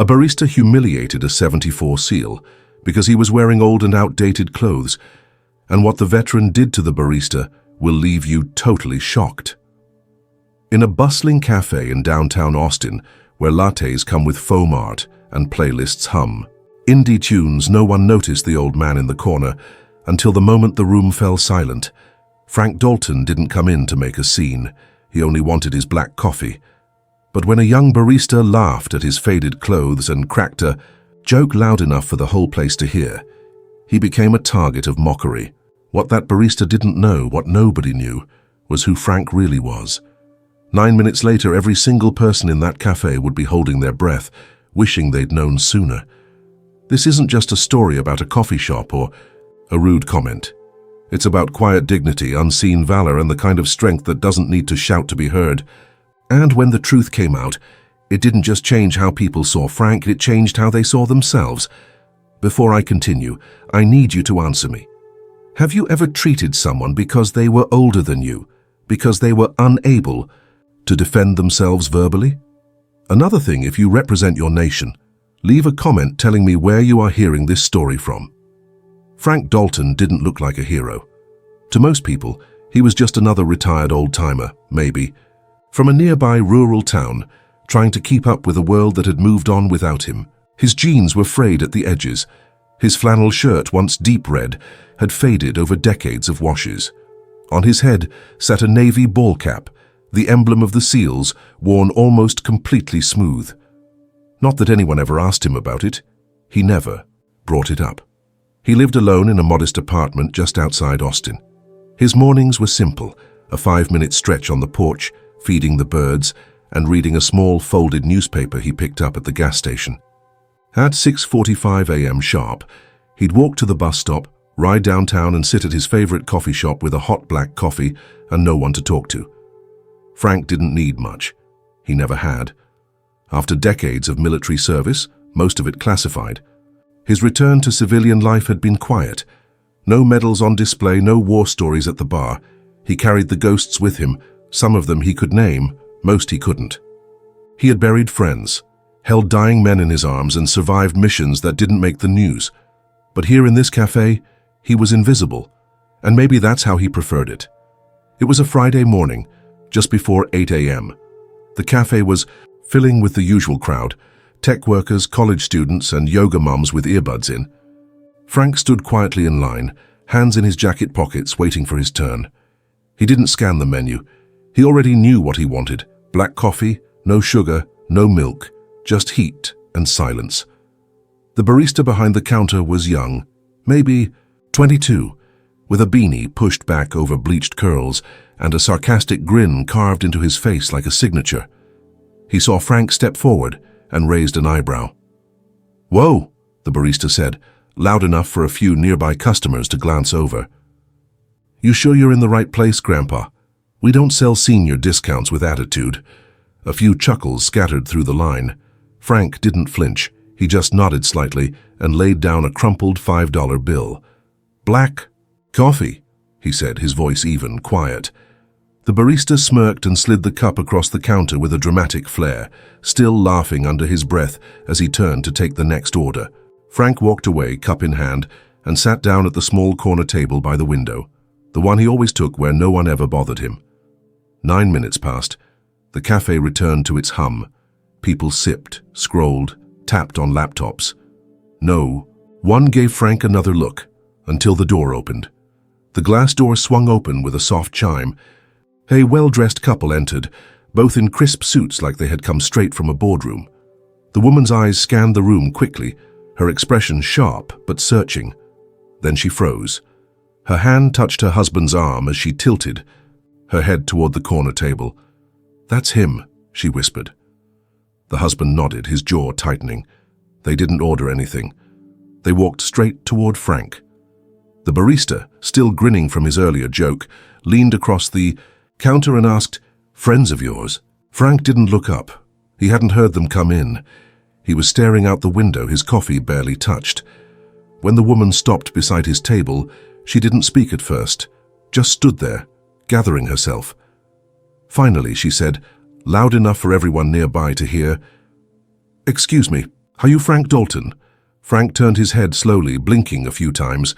A barista humiliated a 74 seal because he was wearing old and outdated clothes, and what the veteran did to the barista will leave you totally shocked. In a bustling cafe in downtown Austin, where lattes come with foam art and playlists hum indie tunes, no one noticed the old man in the corner until the moment the room fell silent. Frank Dalton didn't come in to make a scene. He only wanted his black coffee. But when a young barista laughed at his faded clothes and cracked a joke loud enough for the whole place to hear, he became a target of mockery. What that barista didn't know, what nobody knew, was who Frank really was. 9 minutes later, every single person in that cafe would be holding their breath, wishing they'd known sooner. This isn't just a story about a coffee shop or a rude comment. It's about quiet dignity, unseen valor, and the kind of strength that doesn't need to shout to be heard. And when the truth came out, it didn't just change how people saw Frank, it changed how they saw themselves. Before I continue, I need you to answer me. Have you ever treated someone because they were older than you, because they were unable to defend themselves verbally? Another thing, if you represent your nation, leave a comment telling me where you are hearing this story from. Frank Dalton didn't look like a hero. To most people, he was just another retired old-timer, maybe, from a nearby rural town, trying to keep up with a world that had moved on without him. His jeans were frayed at the edges. His flannel shirt, once deep red, had faded over decades of washes. On his head sat a navy ball cap, the emblem of the SEALs, worn almost completely smooth. Not that anyone ever asked him about it. He never brought it up. He lived alone in a modest apartment just outside Austin. His mornings were simple, a 5-minute stretch on the porch, feeding the birds, and reading a small folded newspaper he picked up at the gas station. At 6:45 a.m. sharp, he'd walk to the bus stop, ride downtown and sit at his favorite coffee shop with a hot black coffee and no one to talk to. Frank didn't need much. He never had. After decades of military service, most of it classified, his return to civilian life had been quiet. No medals on display, no war stories at the bar. He carried the ghosts with him. Some of them he could name, most he couldn't. He had buried friends, held dying men in his arms, and survived missions that didn't make the news. But here in this cafe, he was invisible, and maybe that's how he preferred it. It was a Friday morning, just before 8 a.m. The cafe was filling with the usual crowd, tech workers, college students, and yoga mums with earbuds in. Frank stood quietly in line, hands in his jacket pockets, waiting for his turn. He didn't scan the menu. He already knew what he wanted: black coffee, no sugar, no milk, just heat and silence. The barista behind the counter was young, maybe 22, with a beanie pushed back over bleached curls and a sarcastic grin carved into his face like a signature. He saw Frank step forward and raised an eyebrow. "Whoa," the barista said, loud enough for a few nearby customers to glance over. "You sure you're in the right place, Grandpa? We don't sell senior discounts with attitude." A few chuckles scattered through the line. Frank didn't flinch. He just nodded slightly and laid down a crumpled $5 bill. "Black coffee," he said, his voice even, quiet. The barista smirked and slid the cup across the counter with a dramatic flair, still laughing under his breath as he turned to take the next order. Frank walked away, cup in hand, and sat down at the small corner table by the window, the one he always took where no one ever bothered him. 9 minutes passed. The cafe returned to its hum. People sipped, scrolled, tapped on laptops. No one gave Frank another look until the door opened. The glass door swung open with a soft chime. A well-dressed couple entered, both in crisp suits like they had come straight from a boardroom. The woman's eyes scanned the room quickly, her expression sharp but searching. Then she froze. Her hand touched her husband's arm as she tilted, her head toward the corner table. "That's him," she whispered. The husband nodded, his jaw tightening. They didn't order anything. They walked straight toward Frank. The barista, still grinning from his earlier joke, leaned across the counter and asked, "Friends of yours?" Frank didn't look up. He hadn't heard them come in. He was staring out the window, his coffee barely touched. When the woman stopped beside his table, she didn't speak at first, just stood there, gathering herself. Finally, she said, loud enough for everyone nearby to hear, "Excuse me, "Are you Frank Dalton?" Frank turned his head slowly, blinking a few times.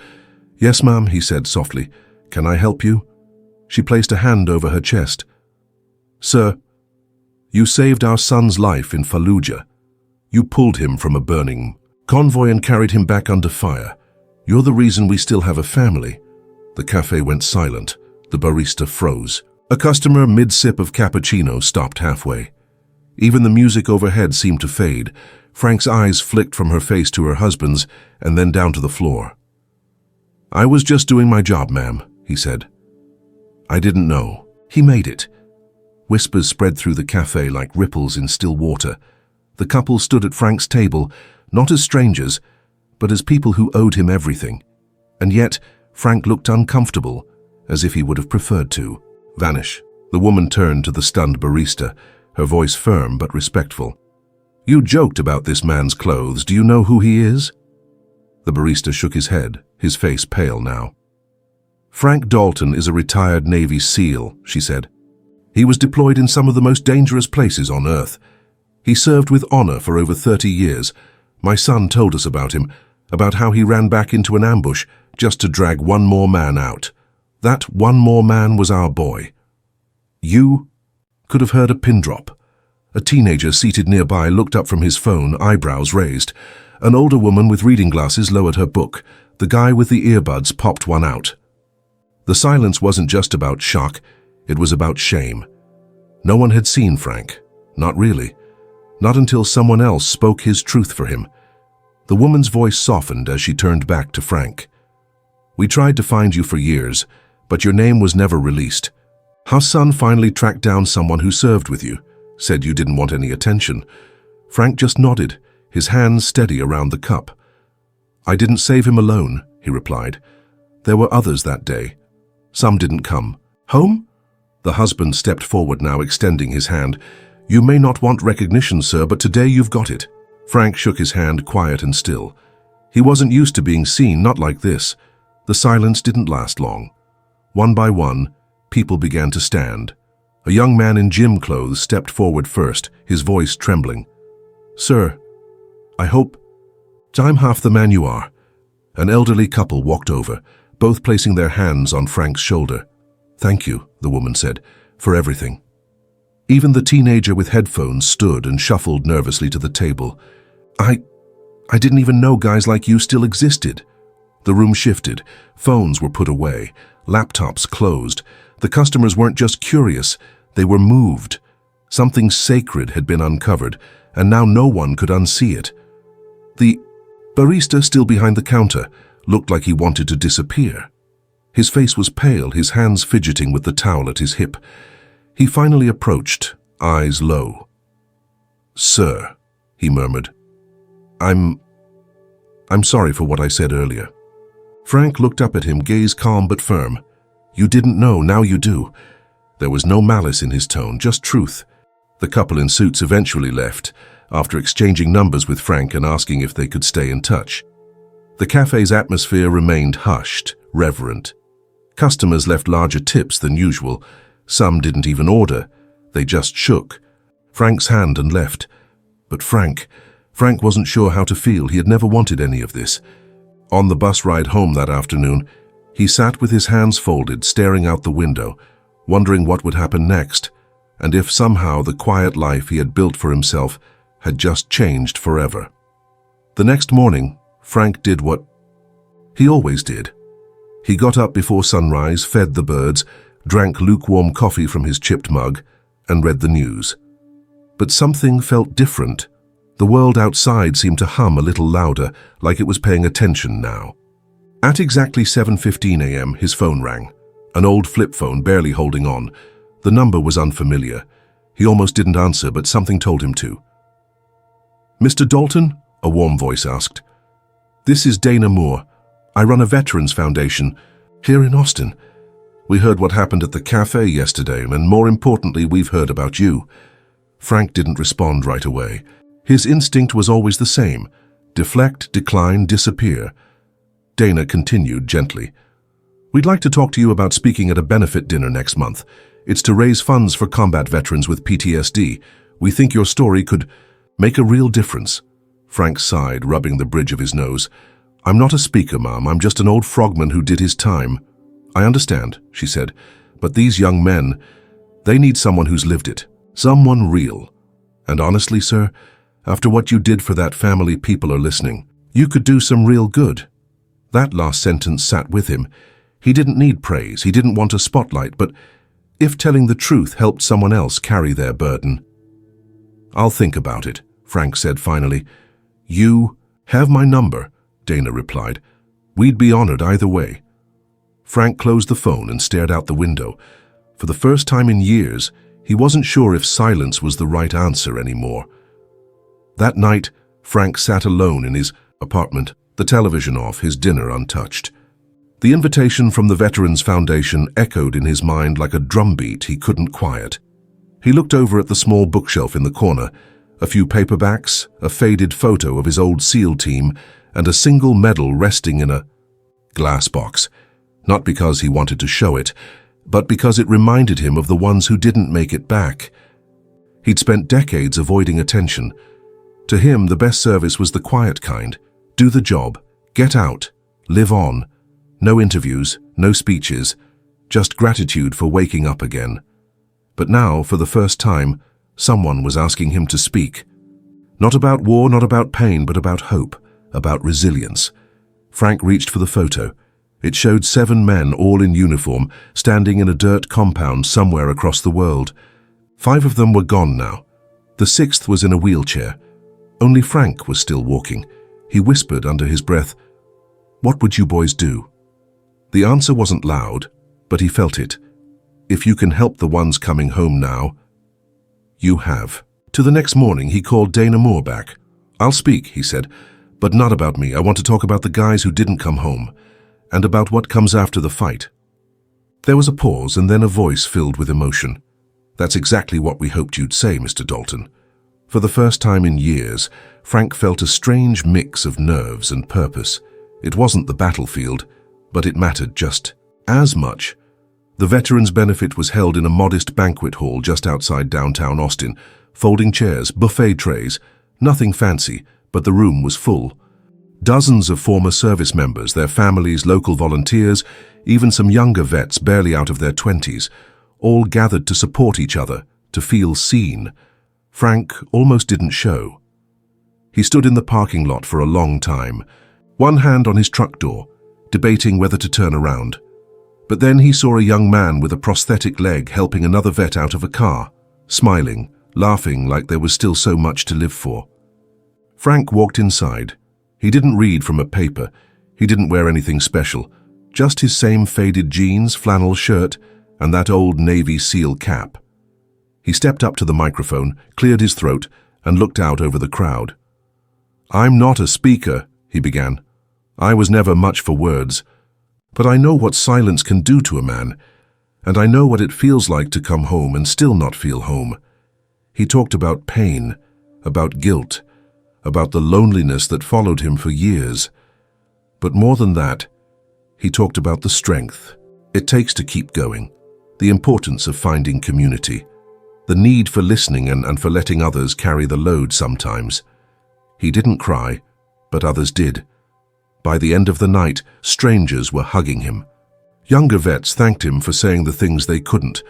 "Yes, ma'am," he said softly. "Can I help you?" She placed a hand over her chest. "Sir, you saved our son's life in Fallujah. You pulled him from a burning convoy and carried him back under fire. You're the reason we still have a family." The cafe went silent. The barista froze. A customer mid-sip of cappuccino stopped halfway. Even the music overhead seemed to fade. Frank's eyes flicked from her face to her husband's and then down to the floor. "I was just doing my job, ma'am," he said. "I didn't know." He made it. Whispers spread through the cafe like ripples in still water. The couple stood at Frank's table, not as strangers, but as people who owed him everything. And yet, Frank looked uncomfortable, as if he would have preferred to vanish. The woman turned to the stunned barista, her voice firm but respectful. "You joked about this man's clothes. Do you know who he is?" The barista shook his head, his face pale now. "Frank Dalton is a retired Navy SEAL," she said. "He was deployed in some of the most dangerous places on Earth. He served with honor for over 30 years. My son told us about him, about how he ran back into an ambush just to drag one more man out. That one more man was our boy." You could have heard a pin drop. A teenager seated nearby looked up from his phone, eyebrows raised. An older woman with reading glasses lowered her book. The guy with the earbuds popped one out. The silence wasn't just about shock, it was about shame. No one had seen Frank. Not really. Not until someone else spoke his truth for him. The woman's voice softened as she turned back to Frank. "We tried to find you for years, but your name was never released. Hassan finally tracked down someone who served with you, said you didn't want any attention." Frank just nodded, his hands steady around the cup. "I didn't save him alone," he replied. "There were others that day. Some didn't come." "Home?" The husband stepped forward now, extending his hand. "You may not want recognition, sir, but today you've got it." Frank shook his hand, quiet and still. He wasn't used to being seen, not like this. The silence didn't last long. One by one, people began to stand. A young man in gym clothes stepped forward first, his voice trembling. "Sir, I hope I'm half the man you are." An elderly couple walked over, both placing their hands on Frank's shoulder. "Thank you," the woman said, "for everything." Even the teenager with headphones stood and shuffled nervously to the table. I didn't even know guys like you still existed." The room shifted. Phones were put away. Laptops closed. The customers weren't just curious, they were moved. Something sacred had been uncovered, and now no one could unsee it. The barista, still behind the counter, looked like he wanted to disappear. His face was pale, his hands fidgeting with the towel at his hip. He finally approached, eyes low. "Sir," he murmured, I'm sorry for what I said earlier." Frank looked up at him, gaze calm but firm. "You didn't know, now you do." There was no malice in his tone, just truth. The couple in suits eventually left, after exchanging numbers with Frank and asking if they could stay in touch. The cafe's atmosphere remained hushed, reverent. Customers left larger tips than usual. Some didn't even order. They just shook Frank's hand and left. But Frank wasn't sure how to feel. He had never wanted any of this. On the bus ride home that afternoon, he sat with his hands folded, staring out the window, wondering what would happen next, and if somehow the quiet life he had built for himself had just changed forever. The next morning, Frank did what he always did. He got up before sunrise, fed the birds, drank lukewarm coffee from his chipped mug, and read the news. But something felt different. The world outside seemed to hum a little louder, like it was paying attention now. At exactly 7:15 a.m., his phone rang. An old flip phone, barely holding on. The number was unfamiliar. He almost didn't answer, but something told him to. "Mr. Dalton?" a warm voice asked. "This is Dana Moore. I run a Veterans Foundation here in Austin. We heard what happened at the cafe yesterday, and more importantly, we've heard about you." Frank didn't respond right away. His instinct was always the same: deflect, decline, disappear. Dana continued gently. "We'd like to talk to you about speaking at a benefit dinner next month. It's to raise funds for combat veterans with PTSD. We think your story could make a real difference." Frank sighed, rubbing the bridge of his nose. "I'm not a speaker, Mum. I'm just an old frogman who did his time." "I understand," she said, "but these young men, they need someone who's lived it, someone real. And honestly, sir, after what you did for that family, people are listening. You could do some real good." That last sentence sat with him. He didn't need praise, he didn't want a spotlight, but if telling the truth helped someone else carry their burden. "I'll think about it," Frank said finally. "You have my number," Dana replied. "We'd be honored either way." Frank closed the phone and stared out the window. For the first time in years, he wasn't sure if silence was the right answer anymore. That night, Frank sat alone in his apartment, the television off, his dinner untouched. The invitation from the Veterans Foundation echoed in his mind like a drumbeat he couldn't quiet. He looked over at the small bookshelf in the corner, a few paperbacks, a faded photo of his old SEAL team, and a single medal resting in a glass box. Not because he wanted to show it, but because it reminded him of the ones who didn't make it back. He'd spent decades avoiding attention. To him, the best service was the quiet kind. Do the job, get out, live on. No interviews, no speeches, just gratitude for waking up again. But now, for the first time, someone was asking him to speak. Not about war, not about pain, but about hope, about resilience. Frank reached for the photo. It showed 7 men, all in uniform, standing in a dirt compound somewhere across the world. 5 of them were gone now. The 6th was in a wheelchair. Only Frank was still walking. He whispered under his breath, "What would you boys do?" The answer wasn't loud, but he felt it. If you can help the ones coming home now, you have. To the next morning, he called Dana Moore back. "I'll speak," he said, "but not about me. I want to talk about the guys who didn't come home, and about what comes after the fight." There was a pause and then a voice filled with emotion. "That's exactly what we hoped you'd say, Mr. Dalton." For the first time in years, Frank felt a strange mix of nerves and purpose. It wasn't the battlefield, but it mattered just as much. The Veterans Benefit was held in a modest banquet hall just outside downtown Austin. Folding chairs, buffet trays, nothing fancy, but the room was full. Dozens of former service members, their families, local volunteers, even some younger vets barely out of their 20s, all gathered to support each other, to feel seen. Frank almost didn't show. He stood in the parking lot for a long time, one hand on his truck door, debating whether to turn around. But then he saw a young man with a prosthetic leg helping another vet out of a car, smiling, laughing like there was still so much to live for. Frank walked inside. He didn't read from a paper. He didn't wear anything special, just his same faded jeans, flannel shirt, and that old Navy SEAL cap. He stepped up to the microphone, cleared his throat, and looked out over the crowd. "I'm not a speaker," he began. "I was never much for words. But I know what silence can do to a man, and I know what it feels like to come home and still not feel home." He talked about pain, about guilt, about the loneliness that followed him for years. But more than that, he talked about the strength it takes to keep going, the importance of finding community, the need for listening and for letting others carry the load sometimes. He didn't cry, but others did. By the end of the night, strangers were hugging him. Younger vets thanked him for saying the things they couldn't.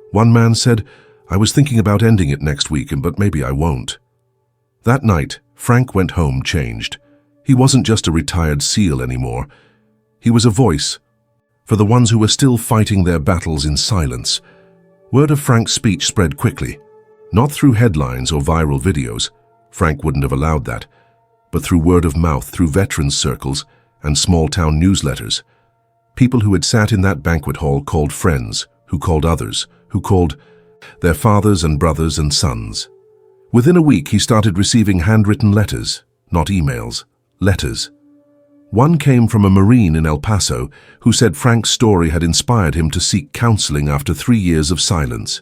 One man said, "I was thinking about ending it next week, but maybe I won't." That night, Frank went home changed. He wasn't just a retired SEAL anymore. He was a voice for the ones who were still fighting their battles in silence. Word of Frank's speech spread quickly, not through headlines or viral videos. Frank wouldn't have allowed that, but through word of mouth, through veterans circles and small-town newsletters. People who had sat in that banquet hall called friends, who called others, who called their fathers and brothers and sons. Within a week, he started receiving handwritten letters, not emails, letters. One came from a Marine in El Paso who said Frank's story had inspired him to seek counseling after 3 years of silence.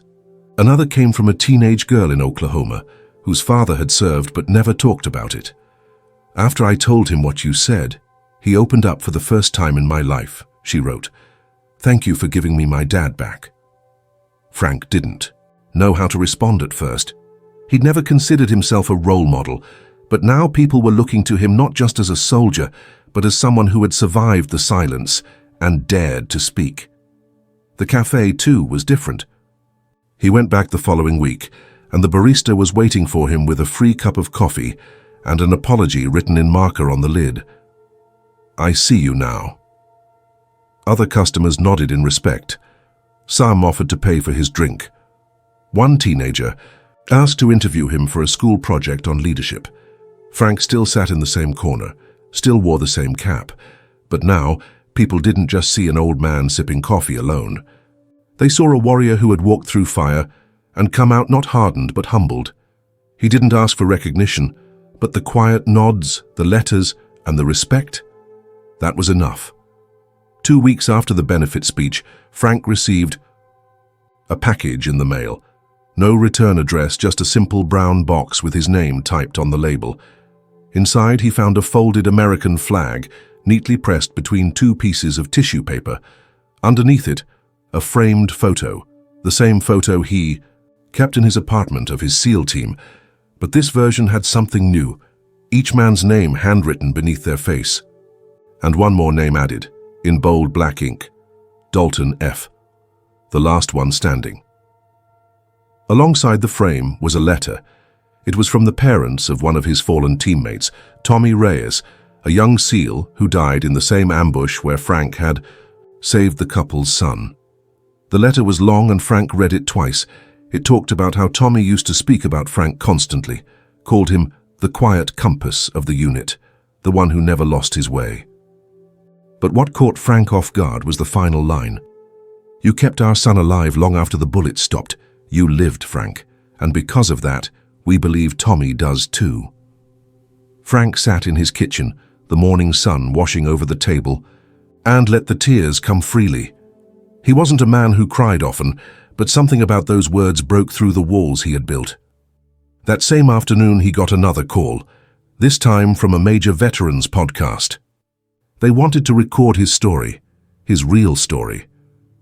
Another came from a teenage girl in Oklahoma whose father had served but never talked about it. "After I told him what you said, he opened up for the first time in my life," she wrote. "Thank you for giving me my dad back." Frank didn't know how to respond at first. He'd never considered himself a role model, But now people were looking to him not just as a soldier, but as someone who had survived the silence and dared to speak. The cafe, too, was different. He went back the following week, and the barista was waiting for him with a free cup of coffee and an apology written in marker on the lid. "I see you now." Other customers nodded in respect. Some offered to pay for his drink. One teenager asked to interview him for a school project on leadership. Frank still sat in the same corner, still wore the same cap, but now people didn't just see an old man sipping coffee alone. They saw a warrior who had walked through fire and come out not hardened but humbled. He didn't ask for recognition, but the quiet nods, the letters, and the respect, that was enough. 2 weeks after the benefit speech, Frank received a package in the mail. No return address, just a simple brown box with his name typed on the label. Inside, he found a folded American flag, neatly pressed between 2 pieces of tissue paper. Underneath it, a framed photo, the same photo he kept in his apartment of his SEAL team. But this version had something new, each man's name handwritten beneath their face. And one more name added, in bold black ink, Dalton F., the last one standing. Alongside the frame was a letter. It was from the parents of one of his fallen teammates, Tommy Reyes, a young SEAL who died in the same ambush where Frank had saved the couple's son. The letter was long and Frank read it twice. It talked about how Tommy used to speak about Frank constantly, called him the quiet compass of the unit, the one who never lost his way. But what caught Frank off guard was the final line. "You kept our son alive long after the bullets stopped. You lived, Frank, and because of that, we believe Tommy does too." Frank sat in his kitchen, the morning sun washing over the table, and let the tears come freely. He wasn't a man who cried often, but something about those words broke through the walls he had built. That same afternoon, he got another call, this time from a major veterans podcast. They wanted to record his story, his real story.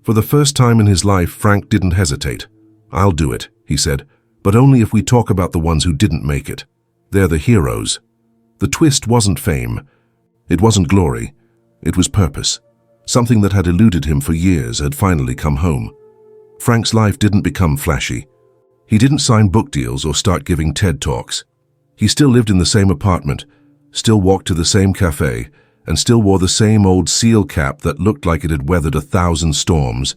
For the first time in his life, Frank didn't hesitate. "I'll do it," he said, "but only if we talk about the ones who didn't make it. They're the heroes." The twist wasn't fame. It wasn't glory. It was purpose. Something that had eluded him for years had finally come home. Frank's life didn't become flashy. He didn't sign book deals or start giving TED Talks. He still lived in the same apartment, still walked to the same cafe, and still wore the same old SEAL cap that looked like it had weathered 1,000 storms.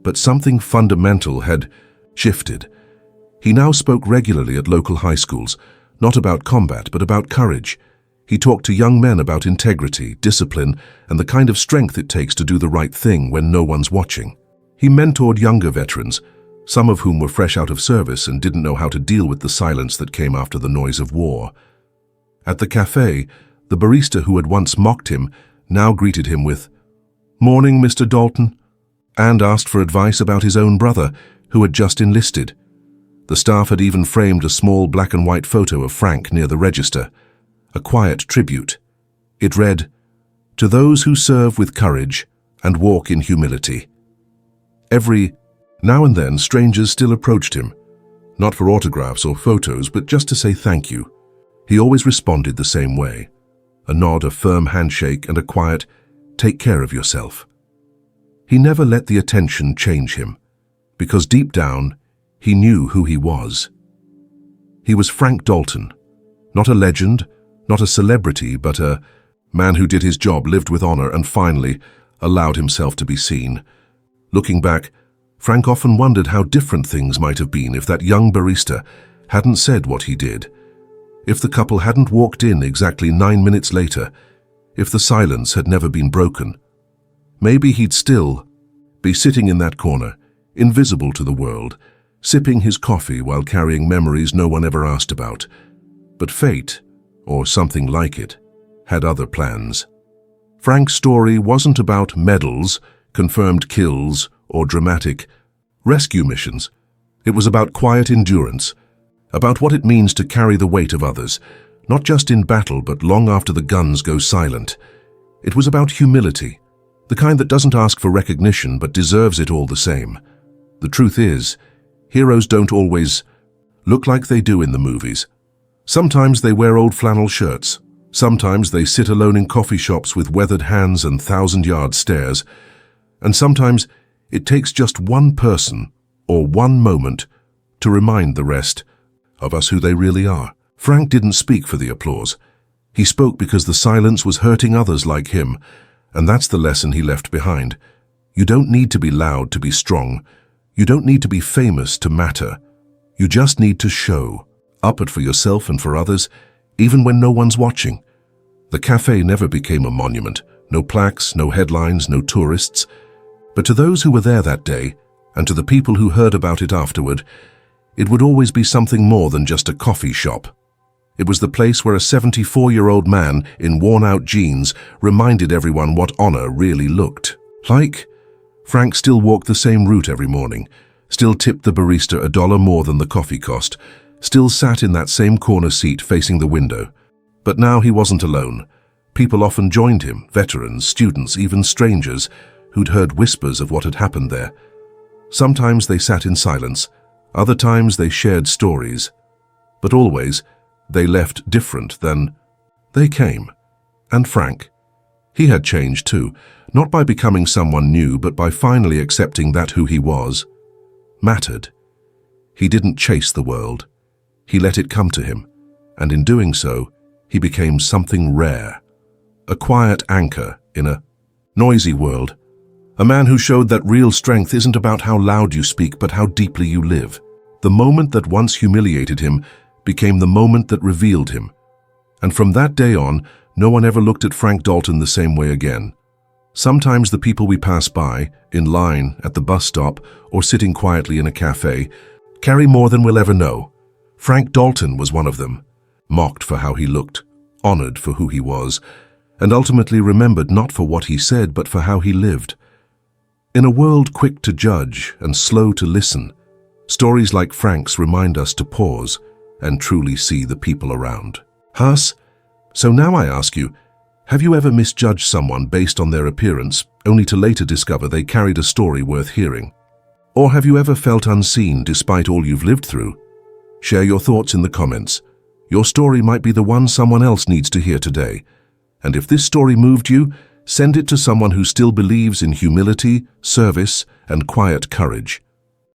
But something fundamental had shifted. He now spoke regularly at local high schools, not about combat, but about courage. He talked to young men about integrity, discipline, and the kind of strength it takes to do the right thing when no one's watching. He mentored younger veterans, some of whom were fresh out of service and didn't know how to deal with the silence that came after the noise of war. At the cafe, the barista who had once mocked him now greeted him with, "Morning, Mr. Dalton," and asked for advice about his own brother, who had just enlisted. The staff had even framed a small black and white photo of Frank near the register, a quiet tribute. It read, "To those who serve with courage and walk in humility." Every now and then, strangers still approached him, not for autographs or photos, but just to say thank you. He always responded the same way. A nod, a firm handshake, and a quiet, "Take care of yourself." He never let the attention change him, because deep down, he knew who he was. He was Frank Dalton, not a legend, not a celebrity, but a man who did his job, lived with honor, and finally allowed himself to be seen. Looking back, Frank often wondered how different things might have been if that young barista hadn't said what he did. If the couple hadn't walked in exactly 9 minutes later, if the silence had never been broken, maybe he'd still be sitting in that corner, invisible to the world, sipping his coffee while carrying memories no one ever asked about. But fate, or something like it, had other plans. Frank's story wasn't about medals, confirmed kills, or dramatic rescue missions. It was about quiet endurance, about what it means to carry the weight of others, not just in battle but long after the guns go silent. It was about humility, the kind that doesn't ask for recognition but deserves it all the same. The truth is, heroes don't always look like they do in the movies. Sometimes they wear old flannel shirts. Sometimes they sit alone in coffee shops with weathered hands and thousand-yard stares. And sometimes it takes just one person or one moment to remind the rest of us who they really are. Frank didn't speak for the applause. He spoke because the silence was hurting others like him, and that's the lesson he left behind. You don't need to be loud to be strong. You don't need to be famous to matter. You just need to show up for yourself and for others, even when no one's watching. The cafe never became a monument. No plaques, no headlines, no tourists. But to those who were there that day, and to the people who heard about it afterward, it would always be something more than just a coffee shop. It was the place where a 74-year-old man in worn-out jeans reminded everyone what honor really looked like. Frank still walked the same route every morning, still tipped the barista $1 more than the coffee cost, still sat in that same corner seat facing the window. But now he wasn't alone. People often joined him, veterans, students, even strangers who'd heard whispers of what had happened there. Sometimes they sat in silence, other times they shared stories. But always, they left different than they came. And Frank, he had changed too, not by becoming someone new, but by finally accepting that who he was mattered. He didn't chase the world. He let it come to him, and in doing so, he became something rare. A quiet anchor in a noisy world. A man who showed that real strength isn't about how loud you speak, but how deeply you live. The moment that once humiliated him became the moment that revealed him. And from that day on, no one ever looked at Frank Dalton the same way again. Sometimes the people we pass by, in line, at the bus stop, or sitting quietly in a cafe, carry more than we'll ever know. Frank Dalton was one of them, mocked for how he looked, honored for who he was, and ultimately remembered not for what he said, but for how he lived. In a world quick to judge and slow to listen, stories like Frank's remind us to pause and truly see the people around us. So now I ask you, have you ever misjudged someone based on their appearance, only to later discover they carried a story worth hearing? Or have you ever felt unseen despite all you've lived through? Share your thoughts in the comments. Your story might be the one someone else needs to hear today. And if this story moved you, send it to someone who still believes in humility, service, and quiet courage.